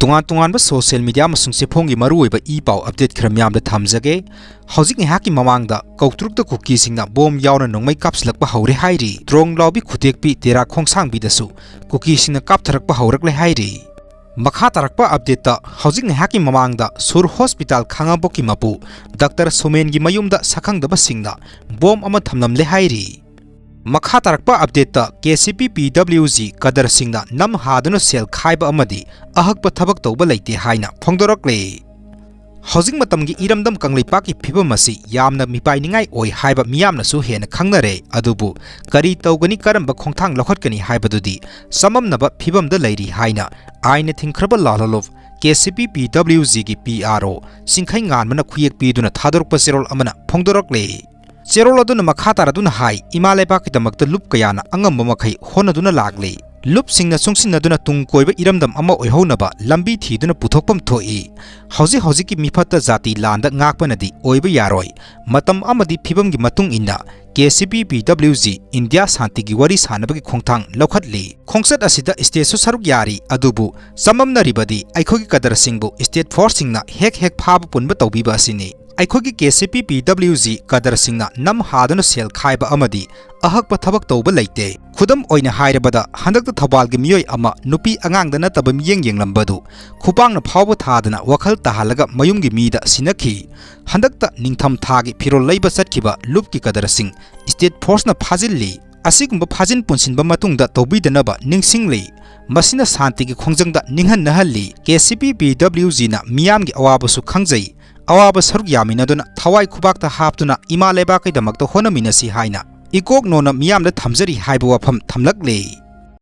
Tungan social media masung sephongi maruoiba ipaw update khara myamda thamjage hojik ni haki mamangda Koutruk da KUKI singna bom yauna nongmai kapslakpa haure hairi Tronglaobi khutekpi tera khongsangbi dasu KUKI singna Kaptharakpa Houre.Sur hairi Makhatharakpa update ta hojik ni haki mamangda Sur hospital khangaboki mapu Dr. Somen gi mayumda sakhangdaba singna bom ama Thamlamle hairi Makhatharakpa update ta KCP PWG kadar singna nam haduna sel khaiba amadi ahakpa thabak tawba leite haina phongdorakle hojing matamgi iramdam kangleipaki phibamasi yamna mipainingai oi haiba miyamna su hena khangnare adubu kari tawgani karamba khongthang lokhatkani haibadudi samamnaba phibamda leiri haina aina thingkhraba lalolov KCP PWG gi PRO singkhai nganmana khuyek piduna thadorpa serol amana phongdorakle Cherol aduna makhatharaduna hai imaleba kidamakta lup kayana angamba makhai honaduna lagle lup singna sungsinaduna tungkoiba iramdam ama oihonaba lambi thiduna puthokpam thoi hauji mifata jati landa ngakpanadi oiba yaroi matam amadi phibamgi matung inna KCP PWG India Santi gi wari sanabagi khongthang lokhatli khongsat asida state su saruk yari adubu samamnaribadi aikhogi kadar singbu state force singna hek phaba punba tawbiba asini Aikhogi KCP PWG kadar singna nam haduna sel khaiba amadi ahakpa thabak tawba leite khudam oina hairabada handakta thawal gi miyoi ama nupi angangdana tabam yenglambadu khupangna phawba thadana wakhal tahalaga mayumgi mida sinakhi handakta ningtham thagi phirol leiba satkiba lupki kadar sing state force na phajilli asigumba phajin punsinba matungda tawbidanaba ningsingli masina santi gi khongjangda ninghan nahalli KCP PWG na miyamgi awabasu khangjai awaba saruk yaminaduna thawai khubakta haptuna ima leba kaidamakta honaminasi haina ikok nona miyamda thamjari haiba wafam thamlakle